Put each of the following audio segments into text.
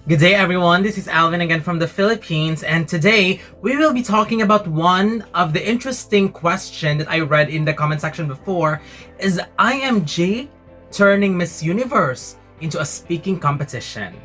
Good day everyone, this is Alvin again from the Philippines, and today we will be talking about one of the interesting question that I read in the comment section before. Is IMG turning Miss Universe into a speaking competition?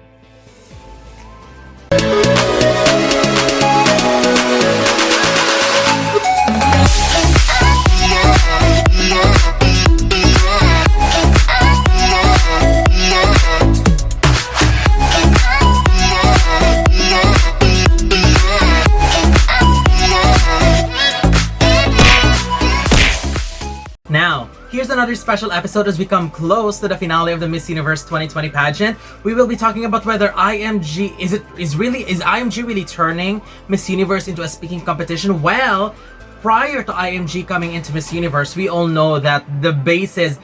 Now, here's another special episode as we come close to the finale of the Miss Universe 2020 pageant. We will be talking about whether IMG is IMG really turning Miss Universe into a speaking competition? Well, prior to IMG coming into Miss Universe, we all know that the basis,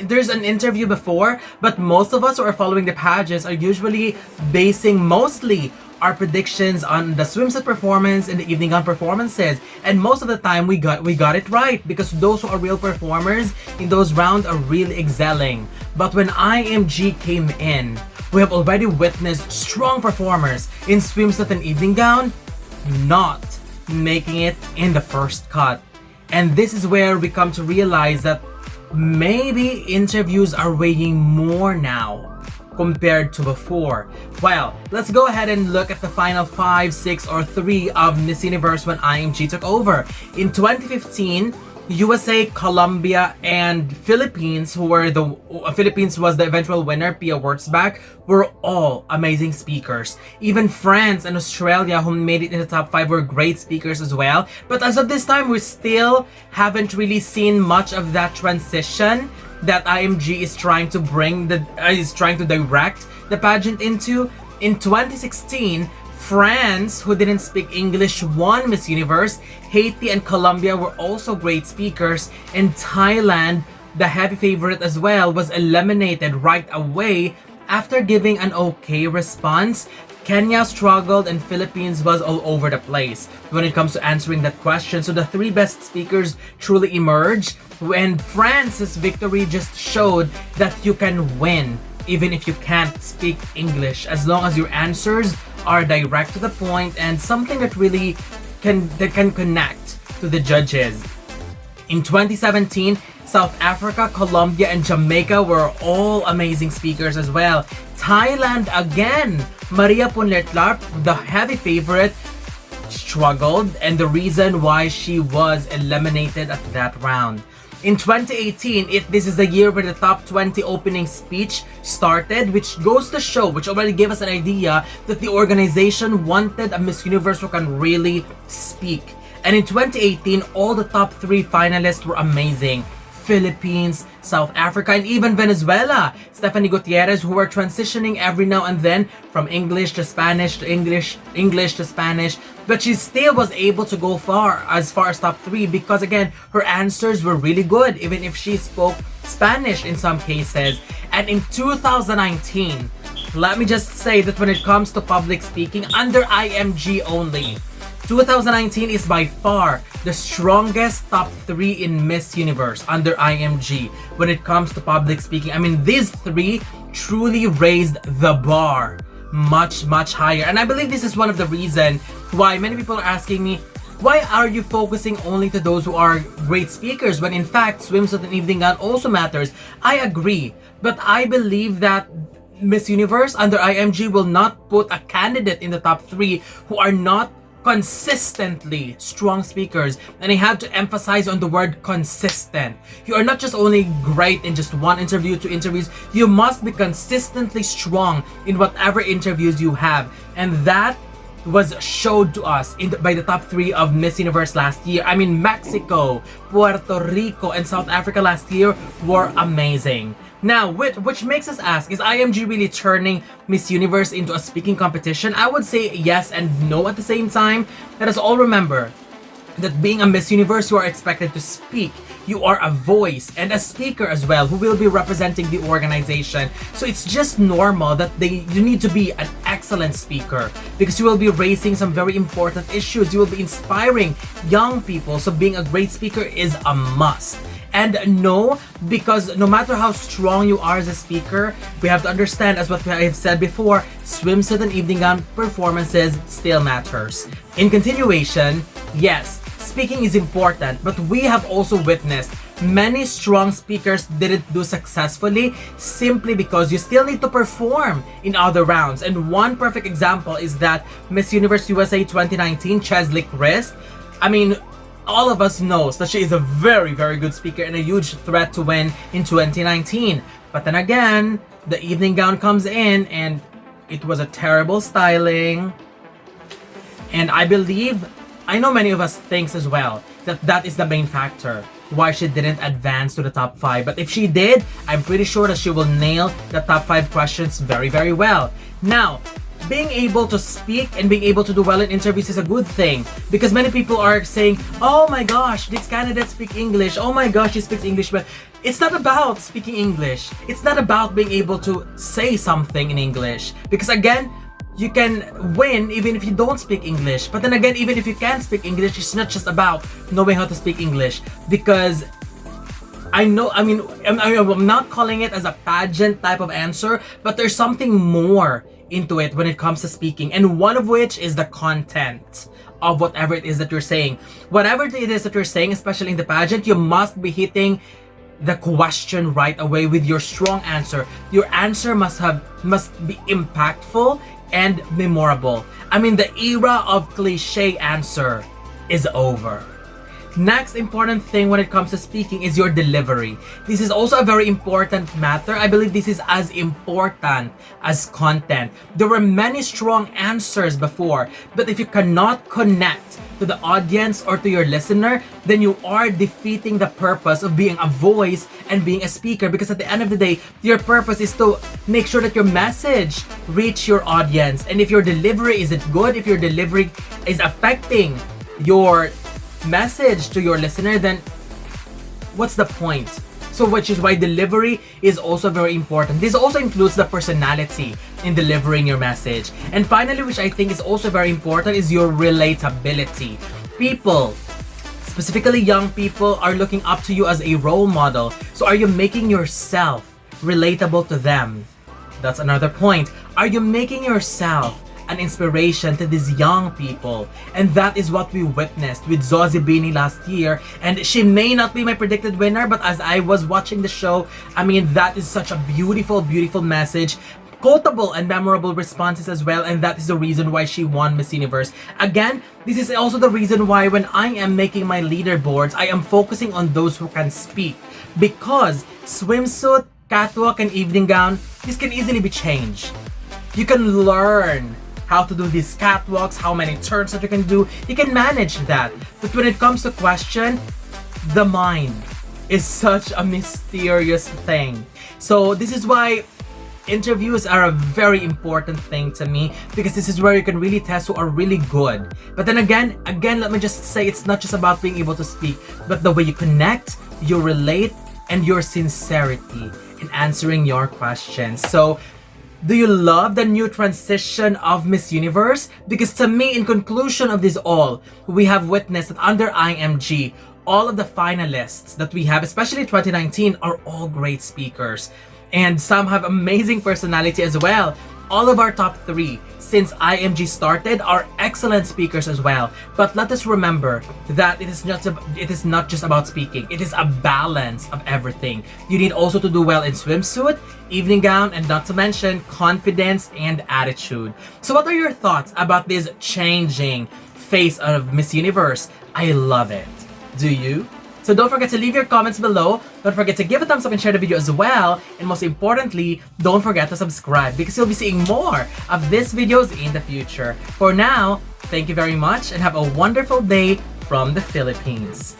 there's an interview before, but most of us who are following the pageants are usually basing mostly our predictions on the swimsuit performance and the evening gown performances, and most of the time we got it right because those who are real performers in those rounds are really excelling. But when IMG came in, we have already witnessed strong performers in swimsuit and evening gown not making it in the first cut. And this is where we come to realize that maybe interviews are weighing more now compared to before. Well, let's go ahead and look at the final 5, 6, or 3 of Miss Universe when IMG took over. In 2015, USA, Colombia, and Philippines, Philippines was the eventual winner, Pia Wurtzbach, were all amazing speakers. Even France and Australia, who made it in the top 5, were great speakers as well. But as of this time, we still haven't really seen much of that transition that IMG is trying to direct the pageant into. In 2016, France, who didn't speak English, won Miss Universe. Haiti and Colombia were also great speakers, and Thailand, the heavy favorite as well, was eliminated right away after giving an okay response. Kenya struggled and Philippines was all over the place when it comes to answering that question. So the 3 best speakers truly emerged, and France's victory just showed that you can win even if you can't speak English, as long as your answers are direct to the point and something that really can connect to the judges. In 2017, South Africa, Colombia, and Jamaica were all amazing speakers as well. Thailand again, Maria Punletlarp, the heavy favorite, struggled, and the reason why she was eliminated at that round. In 2018, this is the year where the top 20 opening speech started, which goes to show, which already gave us an idea that the organization wanted a Miss Universe who can really speak. And in 2018, all the top 3 finalists were amazing. Philippines, South Africa, and even Venezuela. Stephanie Gutierrez, who were transitioning every now and then from English to Spanish to English to Spanish, but she still was able to go as far as top 3 because again, her answers were really good, even if she spoke Spanish in some cases. And in 2019, let me just say that when it comes to public speaking under IMG only, 2019 is by far the strongest top 3 in Miss Universe under IMG when it comes to public speaking. I mean, these 3 truly raised the bar much higher. And I believe this is one of the reasons why many people are asking me, why are you focusing only to those who are great speakers when in fact swimsuit and evening gown also matters? I agree, but I believe that Miss Universe under IMG will not put a candidate in the top 3 who are not consistently strong speakers. And I have to emphasize on the word consistent. You are not just only great in just 1 interview, 2 interviews. You must be consistently strong in whatever interviews you have, and that was showed to us by the top 3 of Miss Universe last year. I mean, Mexico, Puerto Rico, and South Africa last year were amazing. Now, which makes us ask, is IMG really turning Miss Universe into a speaking competition? I would say yes and no at the same time. Let us all remember that being a Miss Universe, you are expected to speak. You are a voice and a speaker as well who will be representing the organization. So it's just normal that you need to be an excellent speaker because you will be raising some very important issues. You will be inspiring young people. So being a great speaker is a must. And no, because no matter how strong you are as a speaker, we have to understand, as what I have said before, swimsuit and evening gown performances still matters. In continuation, yes, speaking is important, but we have also witnessed many strong speakers didn't do successfully simply because you still need to perform in other rounds. And one perfect example is that Miss Universe USA 2019, Chesley Chris. I mean, all of us knows that she is a very, very good speaker and a huge threat to win in 2019. But then again, the evening gown comes in and it was a terrible styling. And I know many of us thinks as well that that is the main factor why she didn't advance to the top 5. But if she did, I'm pretty sure that she will nail the top 5 questions very, very well. Now, being able to speak and being able to do well in interviews is a good thing, because many people are saying, oh my gosh, this candidate speaks English, oh my gosh, she speaks English. But it's not about speaking English. It's not about being able to say something in English, because again, you can win even if you don't speak English. But then again, even if you can speak English, it's not just about knowing how to speak English, because I'm not calling it as a pageant type of answer, but there's something more into it when it comes to speaking, and one of which is the content of whatever it is that you're saying. Whatever it is that you're saying, especially in the pageant, you must be hitting the question right away with your strong answer. Your answer must be impactful and memorable. I mean, the era of cliche answer is over. Next important thing when it comes to speaking is your delivery. This is also a very important matter. I believe this is as important as content. There were many strong answers before, but if you cannot connect to the audience or to your listener, then you are defeating the purpose of being a voice and being a speaker, because at the end of the day, your purpose is to make sure that your message reach your audience. And if your delivery isn't good, if your delivery is affecting your message to your listener, then what's the point? So which is why delivery is also very important. This also includes the personality in delivering your message. And finally, which I think is also very important, is your relatability. People, specifically young people, are looking up to you as a role model. So are you making yourself relatable to them? That's another point. Are you making yourself an inspiration to these young people? And that is what we witnessed with Zozie Bini last year. And she may not be my predicted winner, but as I was watching the show, I mean, that is such a beautiful, beautiful message. Quotable and memorable responses as well, and that is the reason why she won Miss Universe. Again, this is also the reason why when I am making my leaderboards, I am focusing on those who can speak, because swimsuit, catwalk, and evening gown, this can easily be changed. You can learn how to do these catwalks, how many turns that you can do. You can manage that. But when it comes to question, the mind is such a mysterious thing. So this is why interviews are a very important thing to me, because this is where you can really test who are really good. But then again, let me just say, it's not just about being able to speak, but the way you connect, you relate, and your sincerity in answering your questions. So do you love the new transition of Miss Universe? Because to me, in conclusion of this all, we have witnessed that under IMG, all of the finalists that we have, especially 2019, are all great speakers. And some have amazing personality as well. All of our top 3 since IMG started are excellent speakers as well. But let us remember that it is not just about speaking. It is a balance of everything. You need also to do well in swimsuit, evening gown, and not to mention confidence and attitude. So what are your thoughts about this changing face of Miss Universe? I love it. Do you? So don't forget to leave your comments below. Don't forget to give a thumbs up and share the video as well. And most importantly, don't forget to subscribe, because you'll be seeing more of these videos in the future. For now, thank you very much and have a wonderful day from the Philippines.